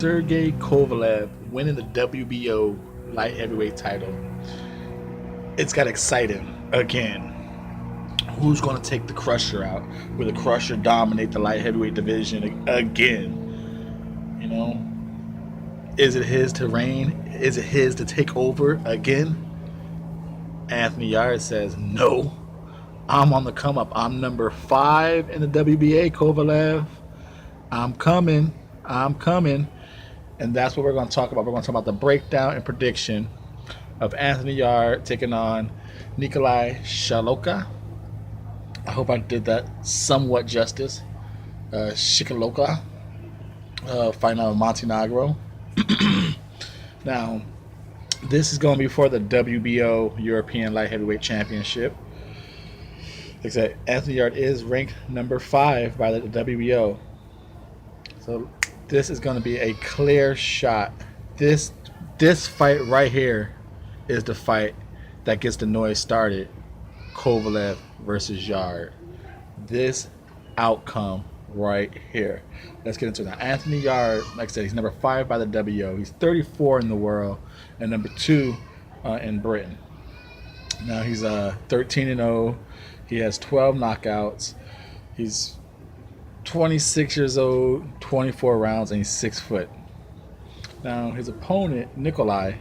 Sergey Kovalev winning the WBO light heavyweight title. It's got exciting again. Who's going to take the Crusher out? Will the Crusher dominate the light heavyweight division again? You know, is it his to reign? Is it his to take over again? Anthony Yarde says no. I'm on the come up. I'm number 5 in the WBA, Kovalev. I'm coming. I'm coming. And that's what we're going to talk about. We're going to talk about the breakdown and prediction of Anthony Yarde taking on Nikola Sjekloca. I hope I did that somewhat justice. Sjekloca, fighting out of Montenegro. Now, this is going to be for the WBO European Light Heavyweight Championship. Like I said, Anthony Yarde is ranked number 5 by the WBO. So this is going to be a clear shot. This fight right here is the fight that gets the noise started. Kovalev versus Yarde. This outcome right here. Let's get into it now. Anthony Yarde, like I said, he's number 5 by the WBO. He's 34 in the world and number 2 in Britain. Now he's 13-0. He has 12 knockouts. He's 26 years old, 24 rounds, and he's 6 foot. Now his opponent, Nikola,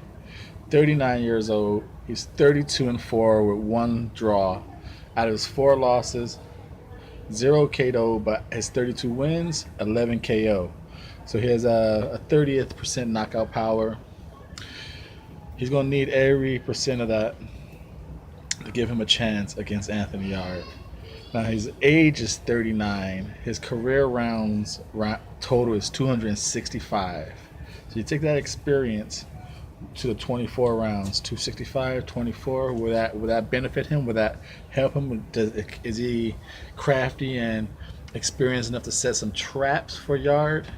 39 years old. He's 32-4 with 1 draw. Out of his 4 losses, 0 KO, but his 32 wins, 11 KO. So he has a 30th percent knockout power. He's going to need every percent of that to give him a chance against Anthony Yarde. Now his age is 39. His career rounds total is 265. So you take that experience to the 24 rounds, 265, 24. Will that benefit him? Will that help him? Is he crafty and experienced enough to set some traps for Yarde?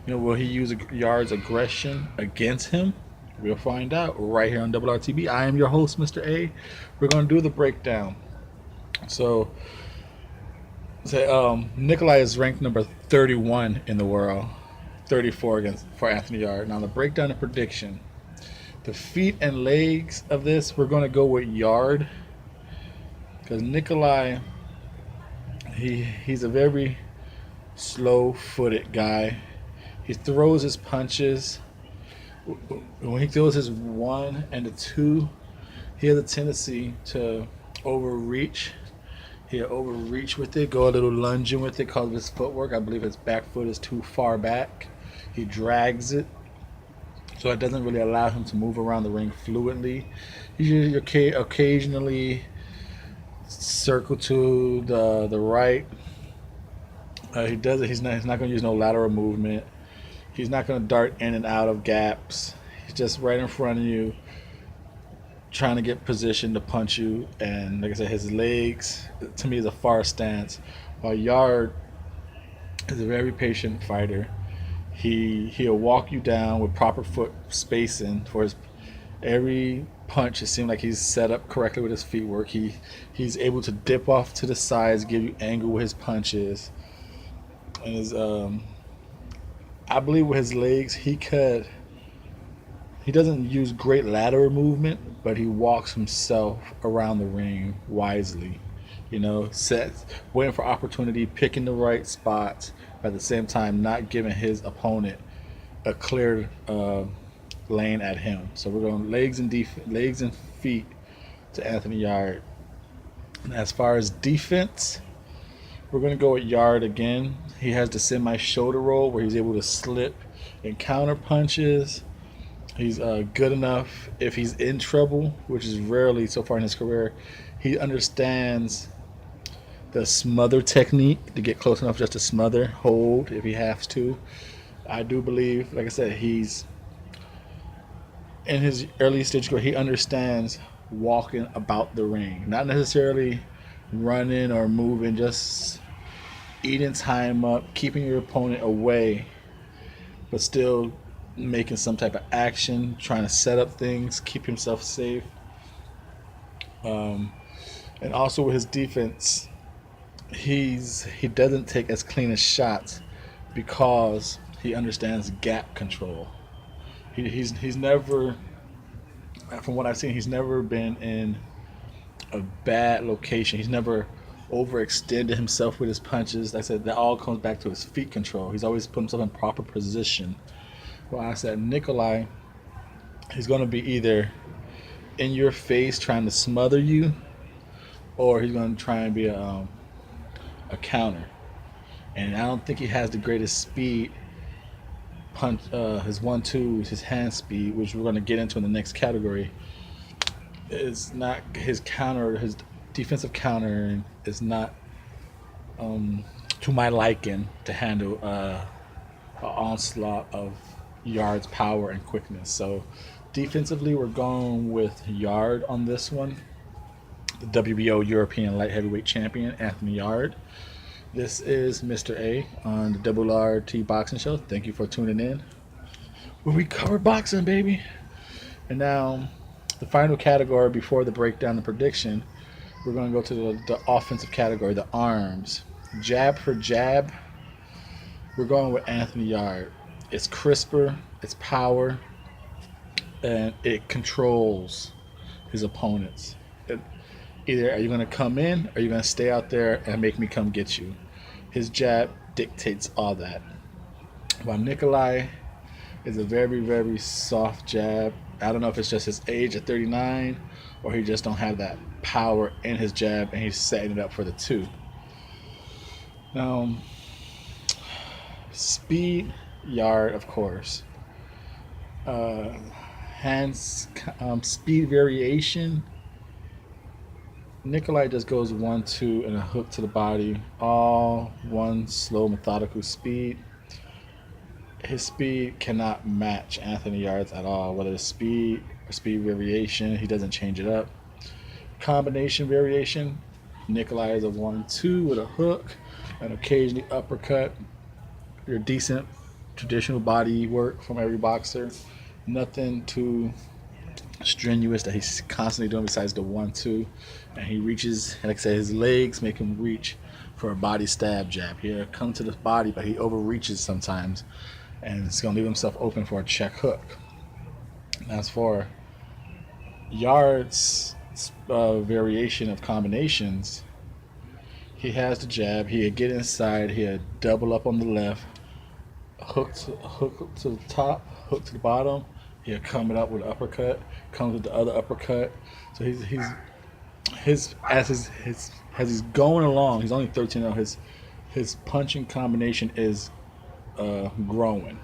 Will he use Yarde's aggression against him? We'll find out right here on RTB. I am your host, Mr. A. We're going to do the breakdown. So, Nikola is ranked number 31 in the world, 34 for Anthony Yarde. Now the breakdown and prediction. The feet and legs of this, we're going to go with Yarde, because Nikola, he's a very slow-footed guy. He throws his punches. When he throws his 1 and the 2, he has a tendency to overreach. He'll overreach with it, go a little lunging with it because of his footwork. I believe his back foot is too far back. He drags it, so it doesn't really allow him to move around the ring fluidly. He occasionally circle to the right. He does it. He's not going to use no lateral movement. He's not going to dart in and out of gaps. He's just right in front of you, trying to get position to punch you. And like I said, his legs, to me, is a far stance. While Yarde is a very patient fighter. He'll walk you down with proper foot spacing for his every punch. It seems like he's set up correctly with his feet work. He's able to dip off to the sides, give you angle with his punches. And his I believe with his legs, he doesn't use great lateral movement, but he walks himself around the ring wisely. Sets, waiting for opportunity, picking the right spots, but at the same time not giving his opponent a clear lane at him. So we're going legs and feet to Anthony Yarde. And as far as defense, we're going to go with Yarde again. He has the semi-shoulder roll where he's able to slip and counter punches. He's good enough if he's in trouble, which is rarely so far in his career. He understands the smother technique to get close enough just to smother, hold if he has to. I do believe, like I said, he's in his early stage career. He understands walking about the ring, not necessarily running or moving, just eating time up, keeping your opponent away, but still making some type of action, trying to set up things, keep himself safe. And also with his defense, he doesn't take as clean as shots because He understands gap control. He's never, from what I've seen, he's never been in a bad location. He's never overextended himself with his punches. Like I said, that all comes back to his feet control. He's always put himself in proper position. Well, I said Nikolai, he's going to be either in your face trying to smother you, or he's going to try and be a counter. And I don't think he has the greatest speed. Punch, his 1-2, his hand speed, which we're going to get into in the next category, is not his counter. His defensive countering is not to my liking to handle an onslaught of Yarde's power and quickness. So defensively, we're going with Yarde on this one. The WBO European Light Heavyweight Champion, Anthony Yarde. This is Mr. A on the RRT Boxing Show. Thank you for tuning in, where we cover boxing, baby. And now, the final category before the breakdown and prediction, we're going to go to the offensive category, the arms. Jab for jab, we're going with Anthony Yarde. It's crisper, it's power, and it controls his opponents. Either are you going to come in, or are you going to stay out there and make me come get you? His jab dictates all that. While Nikolai is a very, very soft jab. I don't know if it's just his age at 39, or he just don't have that power in his jab, and he's setting it up for the 2. Now, speed, Yarde, of course. Hands, speed variation. Nikolai just goes 1-2 and a hook to the body, all one slow, methodical speed. His speed cannot match Anthony Yarde's at all, whether it's speed or speed variation. He doesn't change it up. Combination variation, Nikolai is a 1-2 with a hook and occasionally uppercut. Your decent traditional body work from every boxer. Nothing too strenuous that he's constantly doing besides the 1-2. And he reaches, like I said, his legs make him reach for a body stab jab. He'll come to the body, but he overreaches sometimes, and it's going to leave himself open for a check hook. As for Yarde's variation of combinations, he has the jab. He'll get inside. He'll double up on the left, hook to the top, hook to the bottom. He'll come it up with an uppercut, comes with the other uppercut. So as he's going along, he's only 13 now. His punching combination is growing.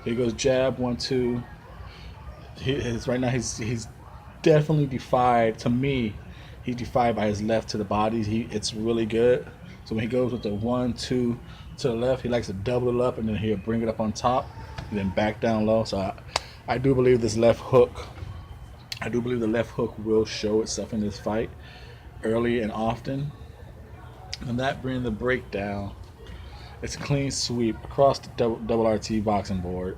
He goes jab 1-2. Right now he's definitely defied. To me, he's defied by his left to the body. It's really good. So when he goes with the 1-2 to the left, he likes to double it up, and then he'll bring it up on top and then back down low. So I do believe this left hook. I do believe the left hook will show itself in this fight early and often. And that brings the breakdown. It's a clean sweep across the RRT boxing board.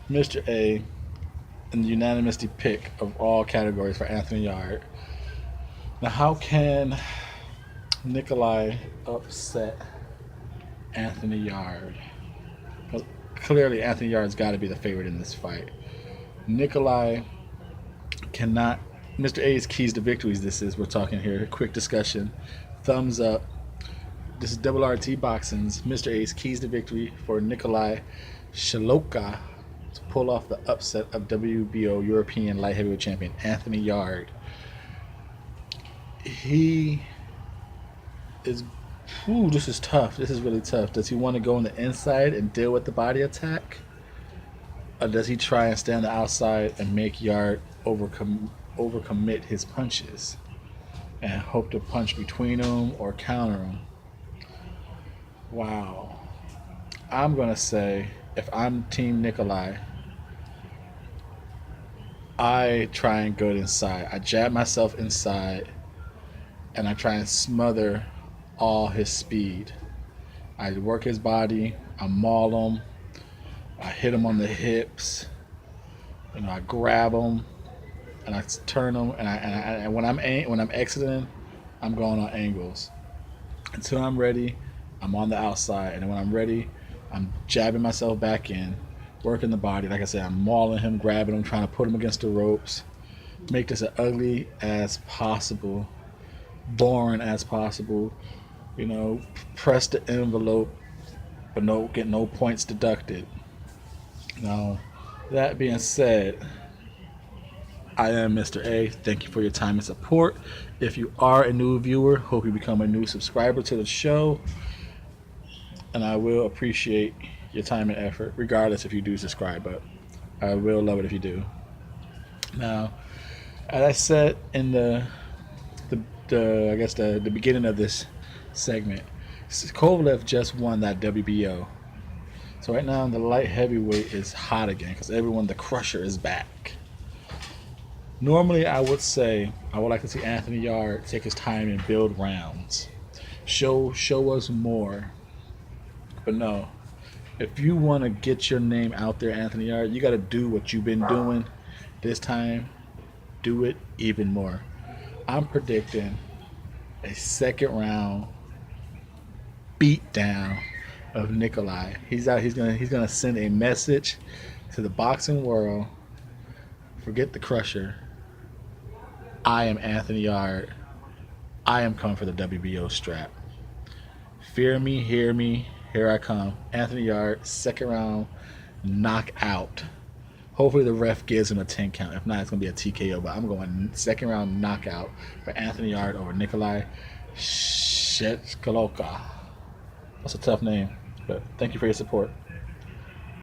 Mr. A, and the unanimous pick of all categories for Anthony Yarde. Now, how can Nikolai upset Anthony Yarde? Because clearly Anthony Yarde's got to be the favorite in this fight. Nikolai cannot. Mr. A's keys to victories. We're talking here. Quick discussion. Thumbs up. This is RRT Boxing's Mr. A's keys to victory for Nikola Sjekloca to pull off the upset of WBO European Light Heavyweight Champion Anthony Yarde. He is. This is tough. This is really tough. Does he want to go on the inside and deal with the body attack? Or does he try and stay on the outside and make Yarde overcommit his punches and hope to punch between them or counter them? Wow. I'm going to say, if I'm Team Nikolai, I try and go inside. I jab myself inside, and I try and smother all his speed. I work his body, I maul him, I hit him on the hips, I grab him, and I turn him, and when I'm exiting, I'm going on angles. Until I'm ready, I'm on the outside, and when I'm ready, I'm jabbing myself back in, working the body. Like I said, I'm mauling him, grabbing him, trying to put him against the ropes. Make this as ugly as possible, boring as possible. Press the envelope, but get no points deducted. Now, that being said, I am Mr. A. Thank you for your time and support. If you are a new viewer, hope you become a new subscriber to the show. And I will appreciate your time and effort, regardless if you do subscribe. But I will love it if you do. Now, as I said in the beginning of this segment, Kovalev just won that WBO. So right now the light heavyweight is hot again because the crusher is back. Normally I would say I would like to see Anthony Yarde take his time and build rounds. Show us more. But no. If you want to get your name out there, Anthony Yarde, you got to do what you've been doing. This time, do it even more. I'm predicting a second round beatdown of Nikola. He's gonna send a message to the boxing world. Forget the crusher. I am Anthony Yarde. I am coming for the WBO strap. Fear me, hear me, here I come. Anthony Yarde, second round knockout. Hopefully the ref gives him a 10 count. If not, it's going to be a TKO. But I'm going second round knockout for Anthony Yarde over Nikola Sjekloca. That's a tough name. But thank you for your support.